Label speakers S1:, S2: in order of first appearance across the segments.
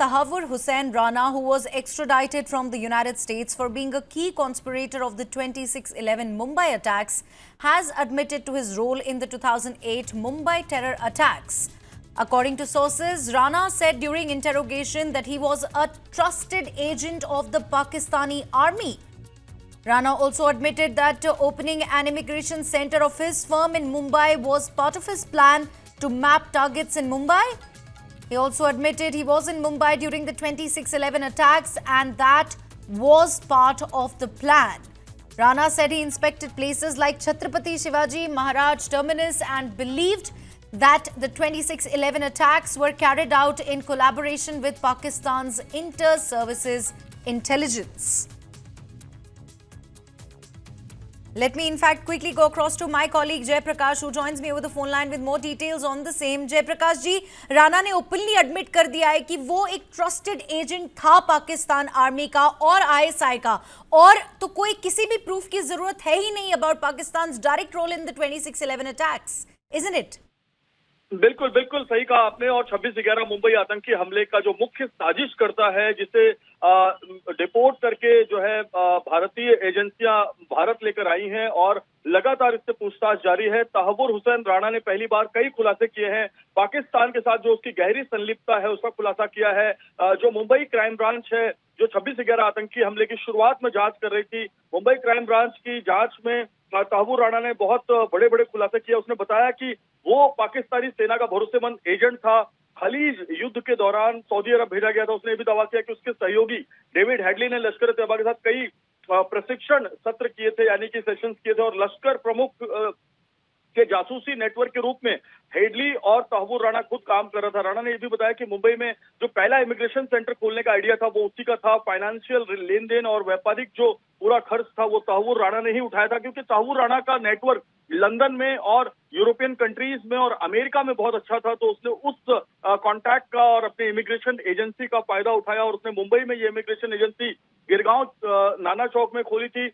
S1: Tahawwur Hussain Rana, who was extradited from the United States for being a key conspirator of the 26/11 Mumbai attacks, has admitted to his role in the 2008 Mumbai terror attacks. According to sources, Rana said during interrogation that he was a trusted agent of the Pakistani Army. Rana also admitted that opening an immigration center of his firm in Mumbai was part of his plan to map targets in Mumbai. He also admitted he was in Mumbai during the 26/11 attacks and that was part of the plan. Rana said he inspected places like Chhatrapati Shivaji Maharaj Terminus and believed that the 26/11 attacks were carried out in collaboration with Pakistan's inter-services intelligence. Let me in fact quickly go across to my colleague Jay Prakash, who joins me over the phone line with more details on the same. Jay Prakash ji, Rana ने openly admit कर दिया है कि वो एक trusted agent था Pakistan army का और ISI का, और तो कोई किसी भी प्रूफ की जरूरत है ही नहीं about Pakistan's direct role in the 26/11 attacks, isn't it?
S2: बिल्कुल बिल्कुल सही कहा आपने। और 26/11 मुंबई आतंकी हमले का जो मुख्य साजिश करता है, जिसे डिपोर्ट करके जो है भारतीय एजेंसियां भारत लेकर आई हैं और लगातार इससे पूछताछ जारी है। तहव्वुर हुसैन राणा ने पहली बार कई खुलासे किए हैं। पाकिस्तान के साथ जो उसकी गहरी संलिप्तता है उसका खुलासा किया है। जो मुंबई क्राइम ब्रांच है, जो 26/11 आतंकी हमले की शुरुआत में जांच कर रही थी, मुंबई क्राइम ब्रांच की जांच में तहव्वुर राणा ने बहुत बड़े बड़े खुलासे किए। उसने बताया कि वो पाकिस्तानी सेना का भरोसेमंद एजेंट था। खलीज युद्ध के दौरान सऊदी अरब भेजा गया था। उसने ये भी दावा किया कि उसके सहयोगी डेविड हेडली ने लश्कर-ए-तैयबा के साथ कई प्रशिक्षण सत्र किए थे, यानी कि सेशंस किए थे, और लश्कर प्रमुख के जासूसी नेटवर्क के रूप में हेडली और तहव्वुर राणा खुद काम कर रहा था। राणा ने यह भी बताया कि मुंबई में जो पहला इमिग्रेशन सेंटर खोलने का आइडिया था वो उसी का था। फाइनेंशियल लेन देन और व्यापारिक जो पूरा खर्च था वो तहव्वुर राणा ने ही उठाया था, क्योंकि तहव्वुर राणा का नेटवर्क लंदन में और यूरोपियन कंट्रीज में और अमेरिका में बहुत अच्छा था। तो उसने उस कॉन्टैक्ट का और अपने इमिग्रेशन एजेंसी का फायदा उठाया और उसने मुंबई में ये इमिग्रेशन एजेंसी गिरगांव नाना चौक में खोली थी।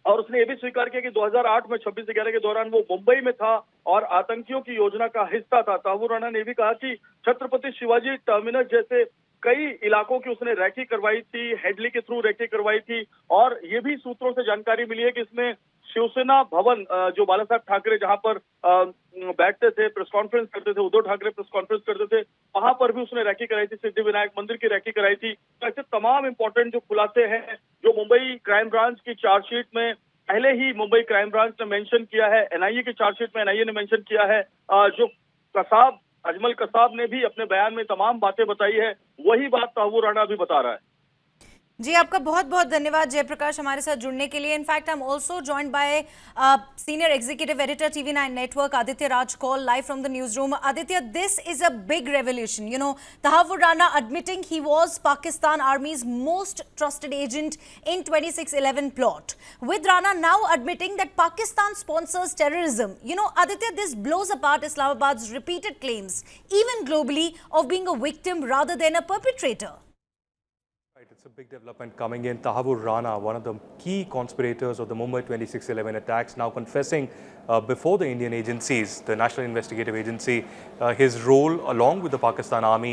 S2: और उसने ये भी स्वीकार किया कि 2008 में 26/11 के दौरान वो मुंबई में था और आतंकियों की योजना का हिस्सा था। तहव्वुर राणा ने भी कहा कि छत्रपति शिवाजी टर्मिनस जैसे कई इलाकों की उसने रैकी करवाई थी, हेडली के थ्रू रैकी करवाई थी। और ये भी सूत्रों से जानकारी मिली है कि इसमें शिवसेना भवन, जो बाला साहब ठाकरे जहां पर बैठते थे, प्रेस कॉन्फ्रेंस करते थे, उद्धव ठाकरे प्रेस कॉन्फ्रेंस करते थे, वहां पर भी उसने रैकी कराई थी, सिद्धि विनायक मंदिर की रैकी कराई थी। तो ऐसे तमाम इंपॉर्टेंट जो खुलासे हैं, जो मुंबई क्राइम ब्रांच की चार्जशीट में पहले ही मुंबई क्राइम ब्रांच ने मेंशन किया है, एनआईए की चार्जशीट में एनआईए ने मेंशन किया है, जो कसाब अजमल कसाब ने भी अपने बयान में तमाम बातें बताई है, वही बात तहव्वुर राणा भी बता रहा है।
S1: जी, आपका बहुत बहुत धन्यवाद जयप्रकाश हमारे साथ जुड़ने के लिए। In fact I am also joined by senior executive editor TV9 network Aditya Raj call live from the news room. Aditya, this is a big revolution, you know, Tahawwur Rana admitting he was Pakistan Army's most trusted agent in 26/11 plot, with Rana now admitting that Pakistan sponsors terrorism. You know, Aditya, this blows apart Islamabad's repeated claims, even globally, of being a victim rather than a perpetrator.
S3: It's a big development coming in. Tahawwur Rana, one of the key conspirators of the Mumbai 26/11 attacks, now confessing before the Indian agencies, the National Investigative Agency, his role along with the Pakistan Army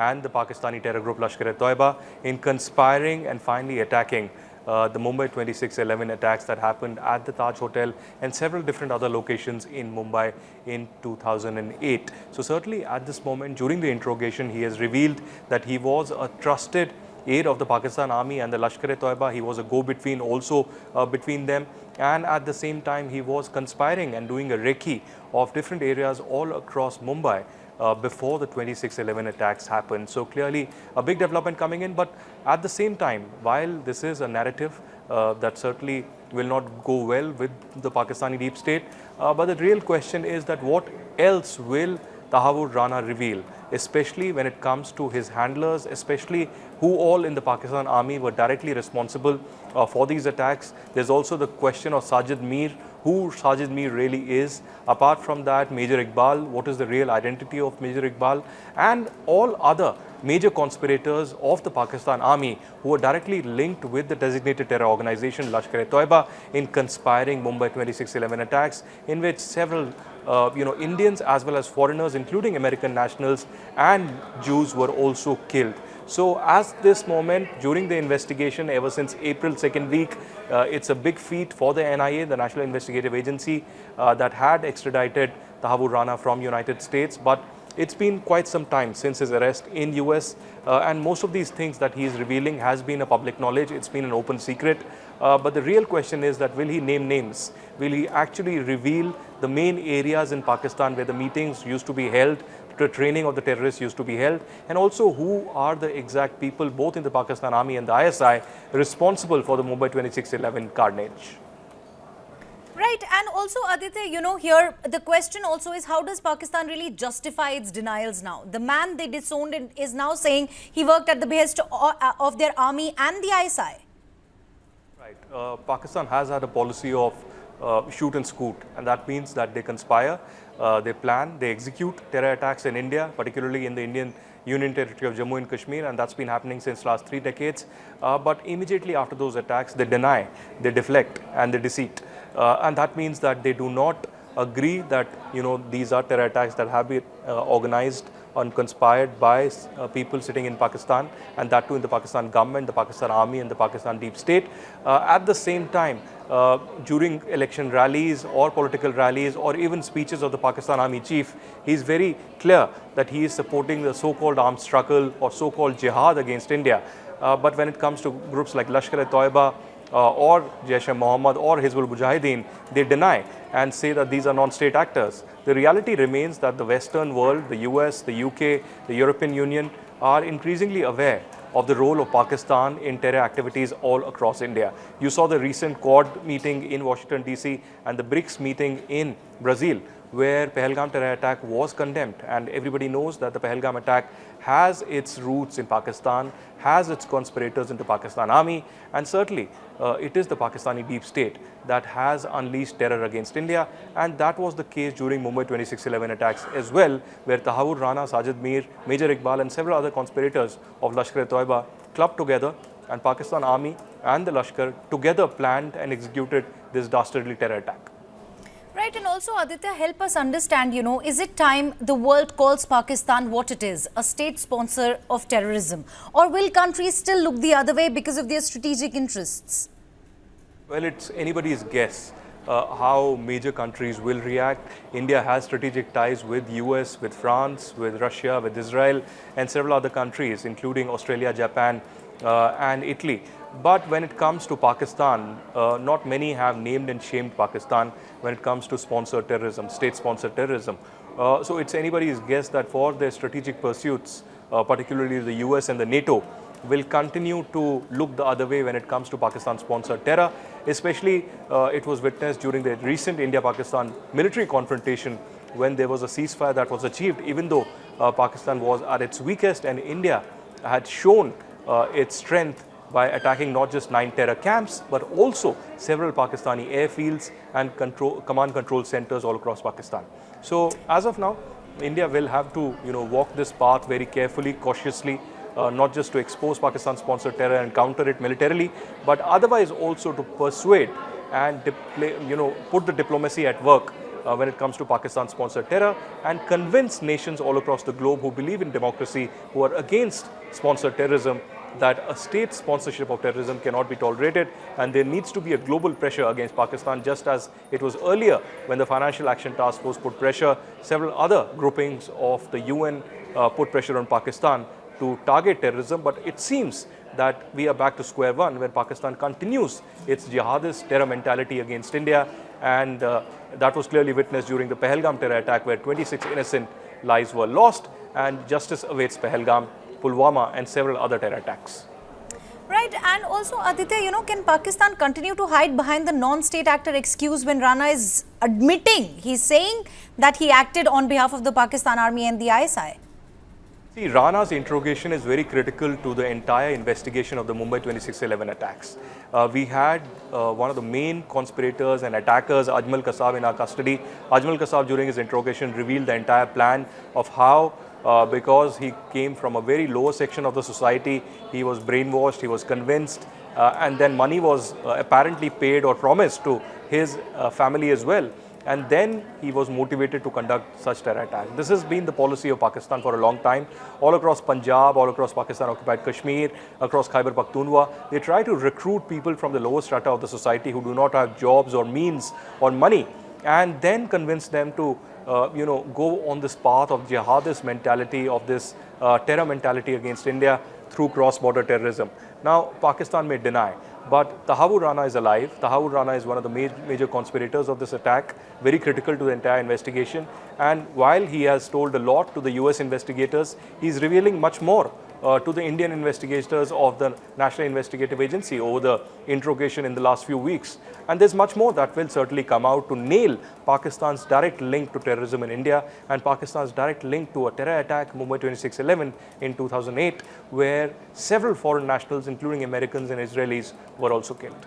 S3: and the Pakistani terror group Lashkar-e-Taiba in conspiring and finally attacking the Mumbai 26/11 attacks that happened at the Taj Hotel and several different other locations in Mumbai in 2008. So certainly at this moment, during the interrogation, he has revealed that he was a trusted aide of the Pakistan Army and the Lashkar-e-Taiba. He was a go-between also between them, and at the same time he was conspiring and doing a recce of different areas all across Mumbai before the 26/11 attacks happened. So clearly a big development coming in, but at the same time, while this is a narrative that certainly will not go well with the Pakistani deep state, but the real question is that what else will Tahawwur Rana reveal, especially when it comes to his handlers, especially who all in the Pakistan Army were directly responsible for these attacks. There's also the question of Sajid Mir, who Sajid Mir really is. Apart from that, Major Iqbal, what is the real identity of Major Iqbal, and all other major conspirators of the Pakistan Army who are directly linked with the designated terror organization Lashkar-e-Taiba in conspiring Mumbai 26/11 attacks, in which several Indians as well as foreigners, including American nationals and Jews, were also killed. So as this moment, during the investigation, ever since April 2nd week, it's a big feat for the NIA, the National Investigative Agency, that had extradited Tahawwur Rana from United States. But it's been quite some time since his arrest in US, and most of these things that he is revealing has been a public knowledge. It's been an open secret. But the real question is that will he name names? Will he actually reveal the main areas in Pakistan where the meetings used to be held, the training of the terrorists used to be held, and also who are the exact people, both in the Pakistan Army and the ISI, responsible for the Mumbai 2611 carnage?
S1: Right, and also Aditya, here the question also is, how does Pakistan really justify its denials now? The man they disowned is now saying he worked at the behest of their army and the ISI.
S3: Right. Pakistan has had a policy of shoot and scoot, and that means that they conspire, they plan, they execute terror attacks in India, particularly in the Indian Union Territory of Jammu and Kashmir, and that's been happening since last 3 decades. But immediately after those attacks, they deny, they deflect, and they deceit. And that means that they do not agree that these are terror attacks that have been organized and conspired by people sitting in Pakistan, and that too in the Pakistan government, the Pakistan Army and the Pakistan deep state. At the same time, during election rallies or political rallies or even speeches of the Pakistan Army chief, he is very clear that he is supporting the so-called armed struggle or so-called jihad against India. But when it comes to groups like Lashkar-e-Taiba, or Jaish-e-Mohammed or Hizbul Mujahideen, they deny and say that these are non-state actors. The reality remains that the Western world, the US, the UK, the European Union are increasingly aware of the role of Pakistan in terror activities all across India. You saw the recent Quad meeting in Washington DC and the BRICS meeting in Brazil, where Pahalgam terror attack was condemned, and everybody knows that the Pahalgam attack has its roots in Pakistan, has its conspirators in the Pakistan Army, and certainly it is the Pakistani deep state that has unleashed terror against India, and that was the case during Mumbai 2611 attacks as well, where Tahawwur Rana, Sajid Mir, Major Iqbal and several other conspirators of Lashkar-e-Taiba clubbed together, and Pakistan Army and the Lashkar together planned and executed this dastardly terror attack.
S1: Right, and also Aditya, help us understand, is it time the world calls Pakistan what it is, a state sponsor of terrorism? Or will countries still look the other way because of their strategic interests?
S3: Well, it's anybody's guess how major countries will react. India has strategic ties with US, with France, with Russia, with Israel and several other countries, including Australia, Japan and Italy. But when it comes to Pakistan, not many have named and shamed Pakistan when it comes to sponsored terrorism, state-sponsored terrorism. So it's anybody's guess that for their strategic pursuits, particularly the US and the NATO, will continue to look the other way when it comes to Pakistan-sponsored terror. Especially, it was witnessed during the recent India-Pakistan military confrontation when there was a ceasefire that was achieved, even though Pakistan was at its weakest and India had shown its strength by attacking not just 9 terror camps, but also several Pakistani airfields and command control centers all across Pakistan. So as of now, India will have to walk this path very carefully, cautiously, not just to expose Pakistan-sponsored terror and counter it militarily, but otherwise also to persuade and put the diplomacy at work when it comes to Pakistan-sponsored terror and convince nations all across the globe who believe in democracy, who are against sponsored terrorism, that a state sponsorship of terrorism cannot be tolerated, and there needs to be a global pressure against Pakistan, just as it was earlier when the Financial Action Task Force put pressure. Several other groupings of the UN put pressure on Pakistan to target terrorism, but it seems that we are back to square one when Pakistan continues its jihadist terror mentality against India, and that was clearly witnessed during the Pahalgam terror attack, where 26 innocent lives were lost, and justice awaits Pahalgam, Pulwama and several other terror attacks.
S1: Right, and also Aditya, can Pakistan continue to hide behind the non-state actor excuse when Rana is admitting, he's saying that he acted on behalf of the Pakistan Army and the ISI?
S3: See, Rana's interrogation is very critical to the entire investigation of the Mumbai 2611 attacks. We had one of the main conspirators and attackers, Ajmal Kasab, in our custody. Ajmal Kasab, during his interrogation, revealed the entire plan of how because he came from a very lower section of the society, he was brainwashed, he was convinced, and then money was apparently paid or promised to his family as well. and then he was motivated to conduct such terror attacks. This has been the policy of Pakistan for a long time. All across Punjab, all across Pakistan-occupied Kashmir, across Khyber Pakhtunkhwa, they try to recruit people from the lower strata of the society who do not have jobs or means or money, and then convince them to go on this path of jihadist mentality, of this terror mentality against India through cross-border terrorism. Now, Pakistan may deny, but Tahawwur Rana is alive. Tahawwur Rana is one of the major conspirators of this attack, very critical to the entire investigation. And while he has told a lot to the US investigators, he's revealing much more to the Indian investigators of the National Investigative Agency over the interrogation in the last few weeks. And there's much more that will certainly come out to nail Pakistan's direct link to terrorism in India and Pakistan's direct link to a terror attack, Mumbai 26/11 in 2008, where several foreign nationals, including Americans and Israelis, were also killed.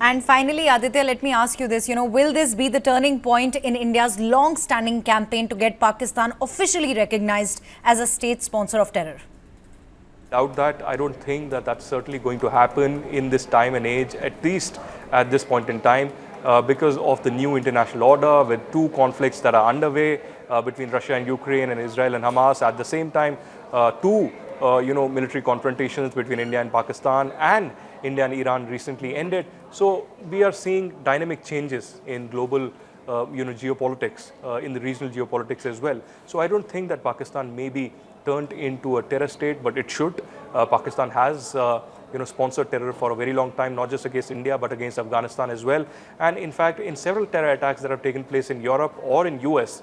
S1: And finally, Aditya, let me ask you this. Will this be the turning point in India's long-standing campaign to get Pakistan officially recognized as a state sponsor of terror?
S3: Doubt that. I don't think that that's certainly going to happen in this time and age, at least at this point in time, because of the new international order with two conflicts that are underway between Russia and Ukraine and Israel and Hamas. At the same time, two military confrontations between India and Pakistan and India and Iran recently ended. So we are seeing dynamic changes in global geopolitics, in the regional geopolitics as well. So I don't think that Pakistan may be turned into a terror state, but it should. Pakistan has sponsored terror for a very long time, not just against India, but against Afghanistan as well. And in fact, in several terror attacks that have taken place in Europe or in US,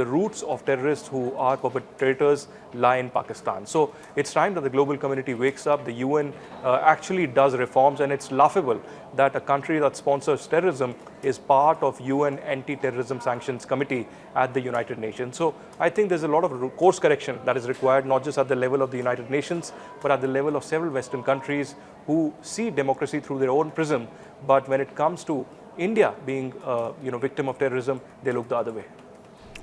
S3: the roots of terrorists who are perpetrators lie in Pakistan. So it's time that the global community wakes up. The UN actually does reforms, and it's laughable that a country that sponsors terrorism is part of UN Anti-Terrorism Sanctions Committee at the United Nations. So I think there's a lot of course correction that is required, not just at the level of the United Nations, but at the level of several Western countries who see democracy through their own prism. But when it comes to India being victim of terrorism, they look the other way.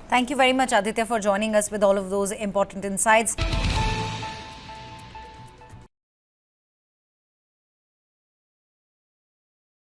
S1: Thank you very much, Aditya, for joining us with all of those important insights.